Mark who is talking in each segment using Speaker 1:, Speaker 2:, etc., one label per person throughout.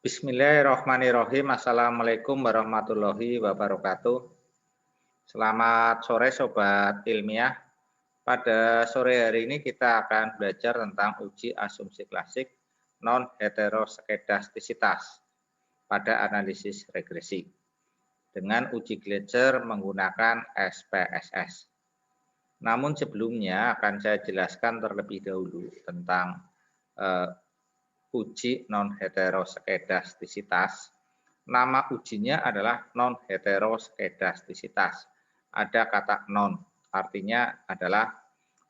Speaker 1: Bismillahirrahmanirrahim. Assalamualaikum warahmatullahi wabarakatuh. Selamat sore Sobat Ilmiah. Pada sore hari ini kita akan belajar tentang uji asumsi klasik non-heteroskedastisitas pada analisis regresi dengan uji Gleiser menggunakan SPSS. Namun sebelumnya akan saya jelaskan terlebih dahulu tentang uji non-heteroskedastisitas. Nama ujinya adalah non-heteroskedastisitas. Ada kata non, artinya adalah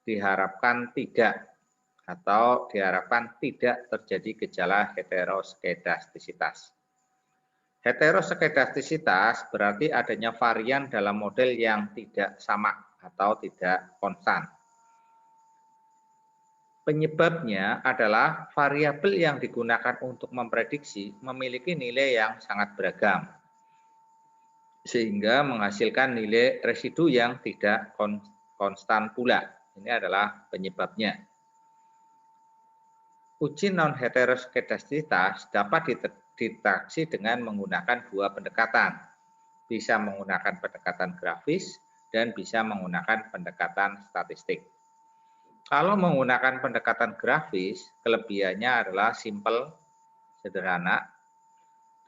Speaker 1: diharapkan tidak atau diharapkan tidak terjadi gejala heteroskedastisitas. Heteroskedastisitas berarti adanya varian dalam model yang tidak sama atau tidak konstan. Penyebabnya adalah variabel yang digunakan untuk memprediksi memiliki nilai yang sangat beragam, sehingga menghasilkan nilai residu yang tidak konstan pula. Ini adalah penyebabnya. Uji non-heteroskedastisitas dapat dideteksi dengan menggunakan dua pendekatan. Bisa menggunakan pendekatan grafis dan bisa menggunakan pendekatan statistik. Kalau menggunakan pendekatan grafis, kelebihannya adalah simple, sederhana,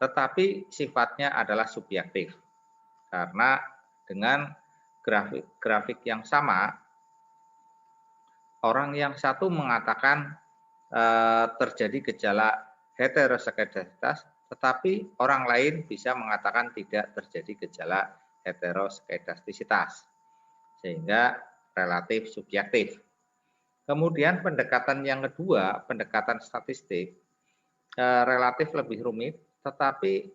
Speaker 1: tetapi sifatnya adalah subjektif. Karena dengan grafik yang sama, orang yang satu mengatakan terjadi gejala heteroskedastisitas, tetapi orang lain bisa mengatakan tidak terjadi gejala heteroskedastisitas, sehingga relatif subjektif. Kemudian pendekatan yang kedua, pendekatan statistik, relatif lebih rumit, tetapi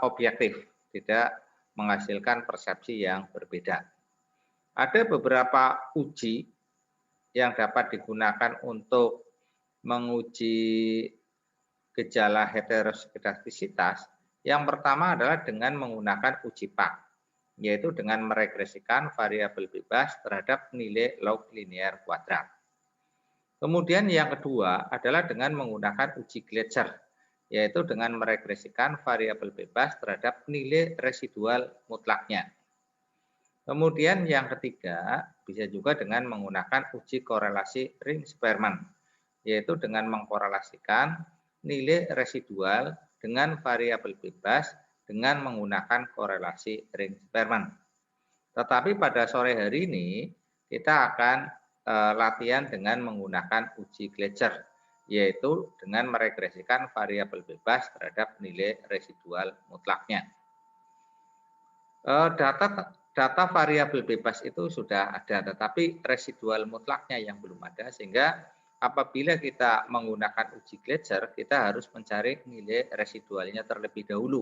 Speaker 1: objektif, tidak menghasilkan persepsi yang berbeda. Ada beberapa uji yang dapat digunakan untuk menguji gejala heteroskedastisitas. Yang pertama adalah dengan menggunakan uji PAK, yaitu dengan meregresikan variabel bebas terhadap nilai log linear kuadrat. Kemudian yang kedua adalah dengan menggunakan uji Gleiser, yaitu dengan meregresikan variabel bebas terhadap nilai residual mutlaknya. Kemudian yang ketiga bisa juga dengan menggunakan uji korelasi Ring-Spearman, yaitu dengan mengkorelasikan nilai residual dengan variabel bebas dengan menggunakan korelasi Ring-Spearman. Tetapi pada sore hari ini kita akan latihan dengan menggunakan uji Gleiser, yaitu dengan meregresikan variabel bebas terhadap nilai residual mutlaknya. Data variabel bebas itu sudah ada, tetapi residual mutlaknya yang belum ada, sehingga apabila kita menggunakan uji Gleiser, kita harus mencari nilai residualnya terlebih dahulu,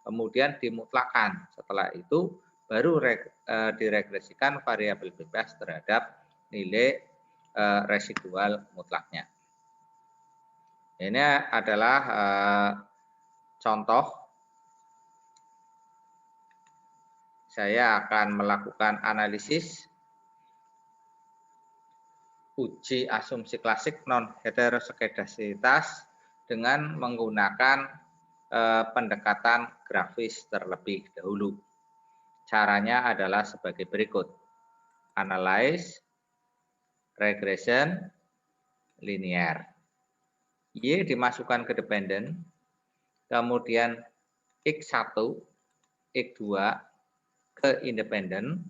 Speaker 1: kemudian dimutlakan. Setelah itu baru diregresikan variabel bebas terhadap nilai residual mutlaknya. Ini adalah contoh. Saya akan melakukan analisis uji asumsi klasik non-heteroskedastisitas dengan menggunakan pendekatan grafis terlebih dahulu. Caranya adalah sebagai berikut. Analyze, regression, linear. Y dimasukkan ke dependent, kemudian X1, X2 ke independent,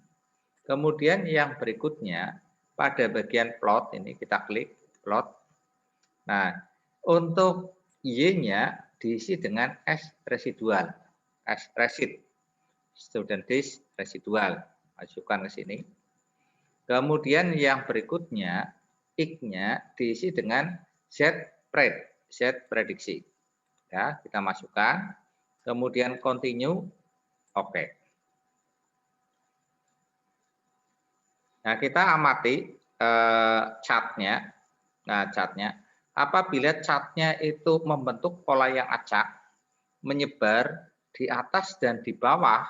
Speaker 1: kemudian yang berikutnya pada bagian plot ini kita klik plot. Nah, untuk Y-nya diisi dengan S residual, S resid, student days residual, masukkan ke sini. Kemudian yang berikutnya X-nya diisi dengan Z prediksi. Ya, kita masukkan. Kemudian continue, oke. Nah, kita amati chartnya. Nah, chartnya. Apabila chartnya itu membentuk pola yang acak, menyebar di atas dan di bawah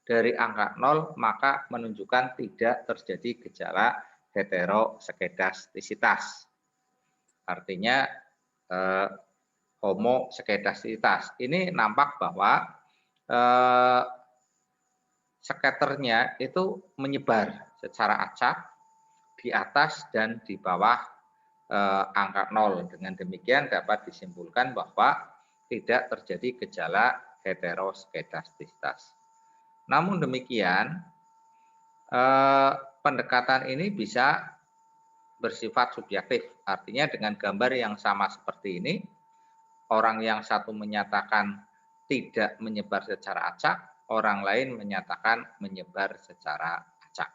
Speaker 1: dari angka 0, maka menunjukkan tidak terjadi gejala heteroskedastisitas. Artinya homoskedastisitas. Ini nampak bahwa skaternya itu menyebar secara acak di atas dan di bawah angka 0. Dengan demikian dapat disimpulkan bahwa tidak terjadi gejala heteroskedastisitas. Namun demikian, pendekatan ini bisa bersifat subjektif. Artinya dengan gambar yang sama seperti ini, orang yang satu menyatakan tidak menyebar secara acak, orang lain menyatakan menyebar secara acak.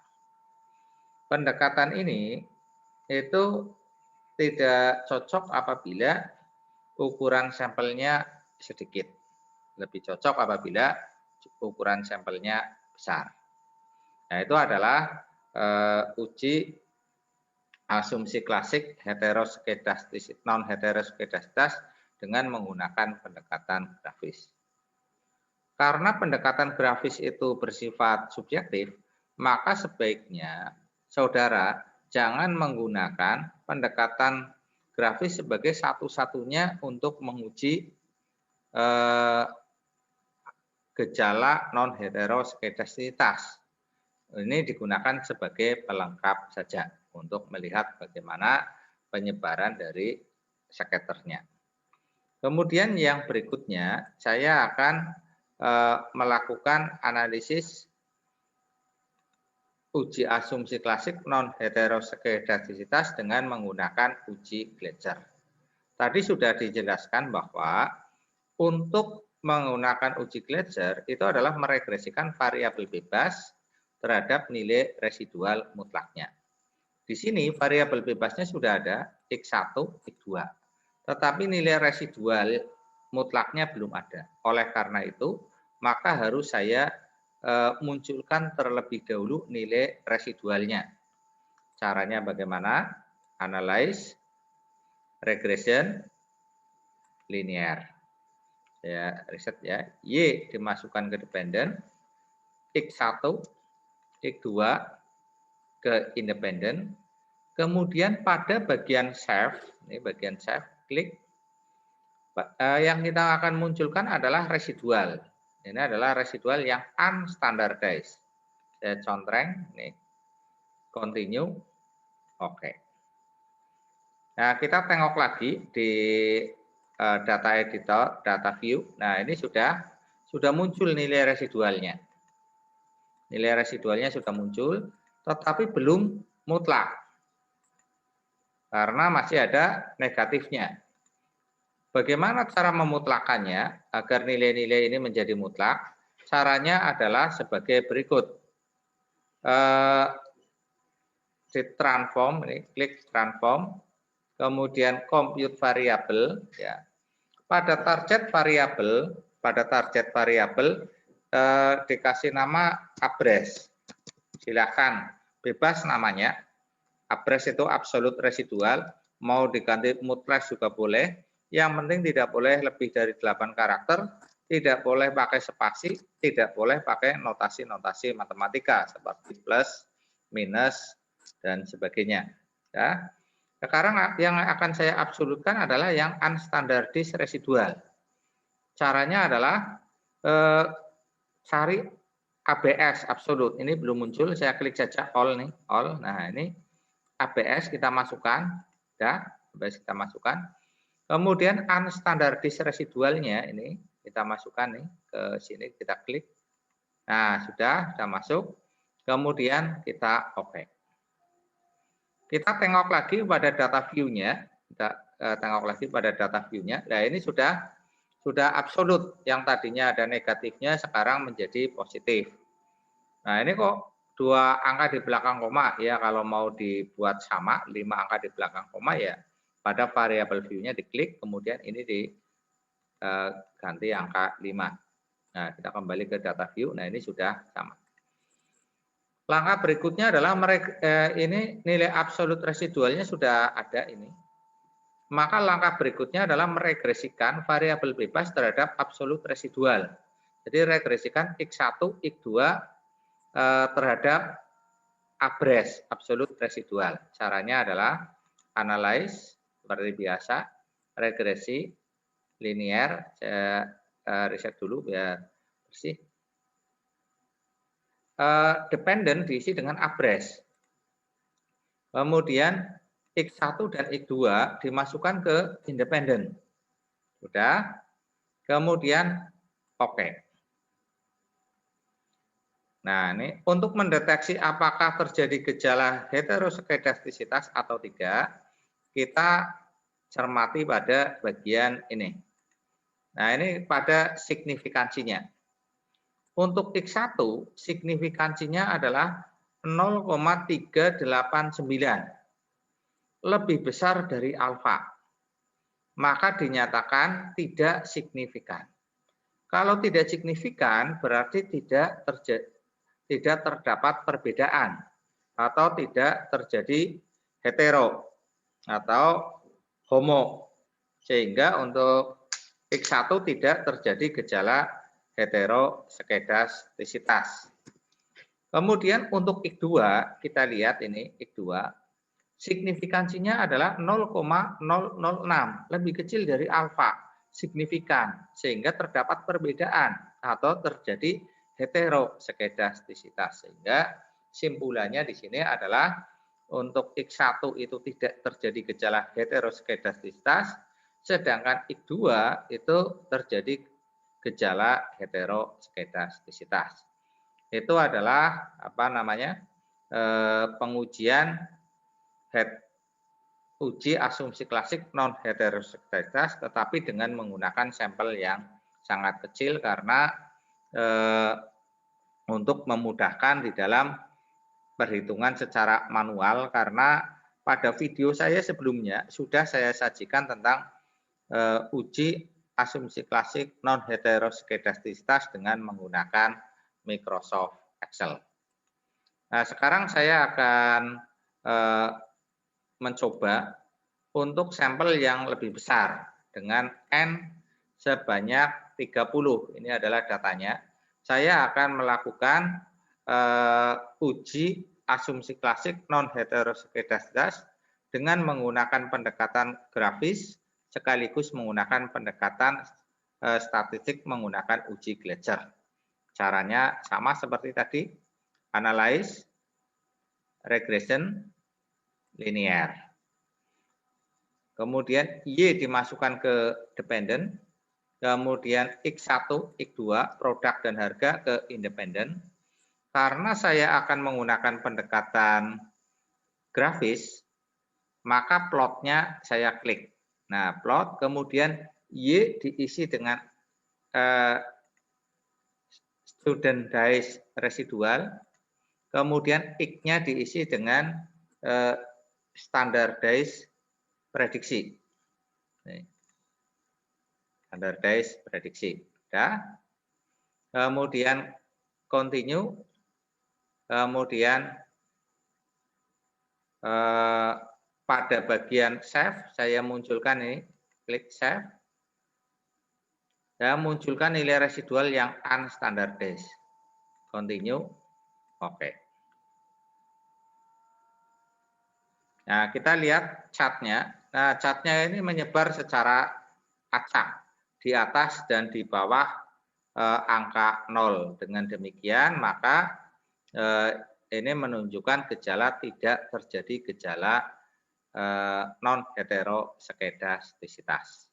Speaker 1: Pendekatan ini itu tidak cocok apabila ukuran sampelnya sedikit. Lebih cocok apabila ukuran sampelnya besar. Nah, itu adalah uji asumsi klasik non heteroskedastisitas dengan menggunakan pendekatan grafis. Karena pendekatan grafis itu bersifat subjektif, maka sebaiknya saudara jangan menggunakan pendekatan grafis sebagai satu-satunya untuk menguji gejala non heteroskedastisitas. Ini digunakan sebagai pelengkap saja untuk melihat bagaimana penyebaran dari skaternya. Kemudian yang berikutnya saya akan melakukan analisis uji asumsi klasik non heteroskedastisitas dengan menggunakan uji Gletscher. Tadi sudah dijelaskan bahwa untuk menggunakan uji Gletscher itu adalah meregresikan variabel bebas terhadap nilai residual mutlaknya. Di sini variabel bebasnya sudah ada X1, X2. Tetapi nilai residual mutlaknya belum ada. Oleh karena itu, maka harus saya munculkan terlebih dahulu nilai residualnya. Caranya bagaimana? Analyze, regression, linear. Ya, riset ya. Y dimasukkan ke dependent, X1, X2 ke independent. Kemudian pada bagian save, ini bagian save, klik. Yang kita akan munculkan adalah residual. Ini adalah residual yang unstandardized. Saya contreng, ini continue, oke. Nah, kita tengok lagi di data editor, data view. Nah, ini sudah muncul nilai residualnya. Nilai residualnya sudah muncul, tetapi belum mutlak. Karena masih ada negatifnya. Bagaimana cara memutlakannya agar nilai-nilai ini menjadi mutlak? Caranya adalah sebagai berikut. Di transform, ini klik transform, kemudian compute variable, ya. Pada target variabel dikasih nama address. Silakan bebas namanya. Address itu absolut residual, mau diganti mutlak juga boleh. Yang penting tidak boleh lebih dari 8 karakter, tidak boleh pakai spasi, tidak boleh pakai notasi-notasi matematika seperti plus, minus, dan sebagainya. Ya. Sekarang yang akan saya absolutkan adalah yang unstandardized residual. Caranya adalah cari ABS absolut. Ini belum muncul, saya klik saja all nih, all. Nah, ini ABS kita masukkan, ya, ABS kita masukkan. Kemudian unstandardized residualnya ini kita masukkan nih ke sini, kita klik. Nah, sudah masuk. Kemudian kita oke. Kita tengok lagi pada data view-nya, kita tengok lagi pada data view-nya. Nah, ini sudah absolut, yang tadinya ada negatifnya sekarang menjadi positif. Nah, ini kok 2 angka di belakang koma ya, kalau mau dibuat sama 5 angka di belakang koma ya pada variabel view-nya diklik, kemudian ini diganti angka 5. Nah, kita kembali ke data view. Nah, ini sudah sama. Langkah berikutnya adalah ini nilai absolut residualnya sudah ada ini. Maka langkah berikutnya adalah meregresikan variabel bebas terhadap absolut residual. Jadi regresikan X1, X2 terhadap address absolut residual. Caranya adalah analyze seperti biasa, regresi, linear, saya reset dulu biar bersih. Dependent diisi dengan abres. Kemudian X1 dan X2 dimasukkan ke independen. Sudah. Kemudian oke. Nah, ini untuk mendeteksi apakah terjadi gejala heteroskedastisitas atau tidak, kita cermati pada bagian ini. Nah, ini pada signifikansinya. Untuk X1, signifikansinya adalah 0,389. Lebih besar dari alfa. Maka dinyatakan tidak signifikan. Kalau tidak signifikan berarti tidak terdapat perbedaan atau tidak terjadi hetero atau homo. Sehingga untuk X1 tidak terjadi gejala heteroskedastisitas. Kemudian untuk X2 kita lihat ini X2 signifikansinya adalah 0,006, lebih kecil dari alfa, signifikan, sehingga terdapat perbedaan atau terjadi heteroskedastisitas. Sehingga simpulannya di sini adalah untuk X1 itu tidak terjadi gejala heteroskedastisitas, sedangkan X2 itu terjadi gejala heteroskedastisitas. Itu adalah pengujian uji asumsi klasik non heteroskedasitas, tetapi dengan menggunakan sampel yang sangat kecil karena untuk memudahkan di dalam perhitungan secara manual, karena pada video saya sebelumnya sudah saya sajikan tentang uji asumsi klasik non heteroskedastisitas dengan menggunakan Microsoft Excel. Nah, sekarang saya akan mencoba untuk sampel yang lebih besar dengan N sebanyak 30. Ini adalah datanya. Saya akan melakukan uji asumsi klasik non heteroskedastisitas dengan menggunakan pendekatan grafis sekaligus menggunakan pendekatan statistik menggunakan uji Gleiser. Caranya sama seperti tadi, analyze, regression, linear. Kemudian Y dimasukkan ke dependent, kemudian X1, X2, produk dan harga ke independen. Karena saya akan menggunakan pendekatan grafis, maka plotnya saya klik. Nah, plot, kemudian Y diisi dengan studentized residual, kemudian X-nya diisi dengan standardized prediksi. Standardized prediksi. Ya. Kemudian continue. Kemudian pada bagian save saya munculkan ini, klik save. Saya munculkan nilai residual yang unstandardized. Continue. Oke. Nah, kita lihat chartnya. Nah, chartnya ini menyebar secara acak di atas dan di bawah angka 0. Dengan demikian, maka ini menunjukkan gejala tidak terjadi gejala non heteroskedastisitas.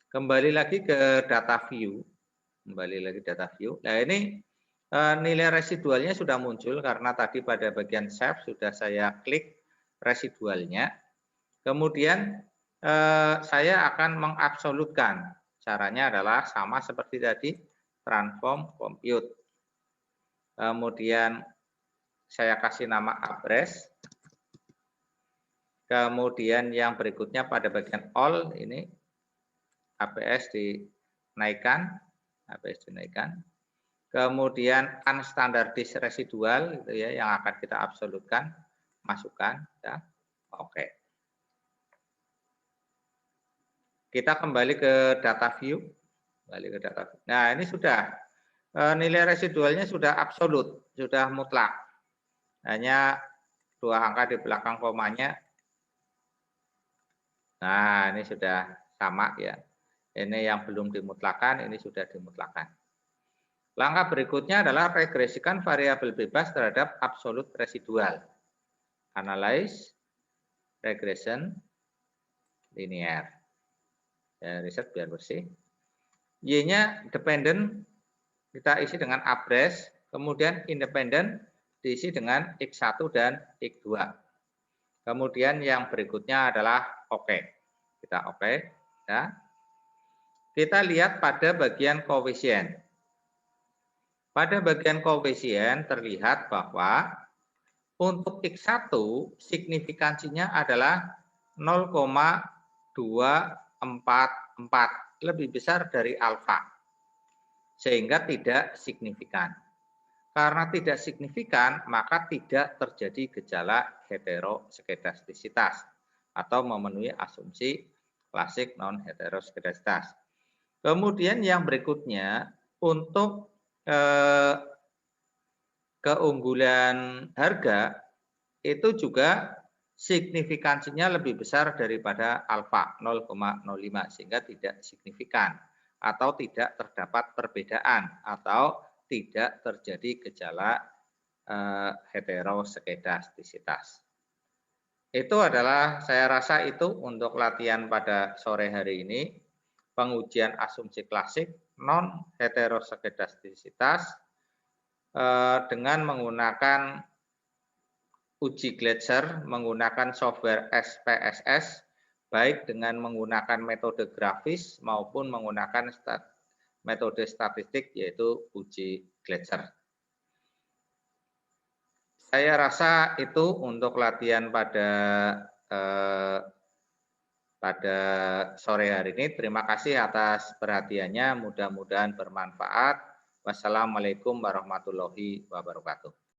Speaker 1: Kembali lagi ke data view. Nah, ini nilai residualnya sudah muncul karena tadi pada bagian save sudah saya klik residualnya. Kemudian saya akan mengabsolutkan. Caranya adalah sama seperti tadi, transform compute. Kemudian saya kasih nama address. Kemudian yang berikutnya pada bagian all ini APS dinaikkan, Kemudian unstandardized residual gitu ya yang akan kita absolutkan, masukkan ya. Oke. Kita kembali ke data view. Nah, ini sudah nilai residualnya sudah absolut, sudah mutlak. Hanya 2 angka di belakang komanya. Nah, ini sudah sama ya. Ini yang belum dimutlakan, ini sudah dimutlakan. Langkah berikutnya adalah regresikan variabel bebas terhadap absolut residual. Analyze regression linear. Ya, riset biar bersih. Y-nya dependent kita isi dengan abres, kemudian independent diisi dengan X1 dan X2. Kemudian yang berikutnya adalah oke. Kita oke, ya. Kita lihat pada bagian koefisien. Pada bagian koefisien terlihat bahwa untuk X1 signifikansinya adalah 0,244, lebih besar dari alfa, sehingga tidak signifikan. Karena tidak signifikan, maka tidak terjadi gejala heteroskedastisitas atau memenuhi asumsi klasik non heteroskedastisitas. Kemudian yang berikutnya untuk keunggulan harga itu juga signifikansinya lebih besar daripada alfa 0,05 sehingga tidak signifikan atau tidak terdapat perbedaan atau tidak terjadi gejala heteroskedastisitas. Itu adalah saya rasa itu untuk latihan pada sore hari ini, pengujian asumsi klasik non heteroskedastisitas dengan menggunakan uji Gletser, menggunakan software SPSS, baik dengan menggunakan metode grafis maupun menggunakan metode statistik yaitu uji Gletser. Saya rasa itu untuk latihan pada sore hari ini. Terima kasih atas perhatiannya, mudah-mudahan bermanfaat. Wassalamualaikum warahmatullahi wabarakatuh.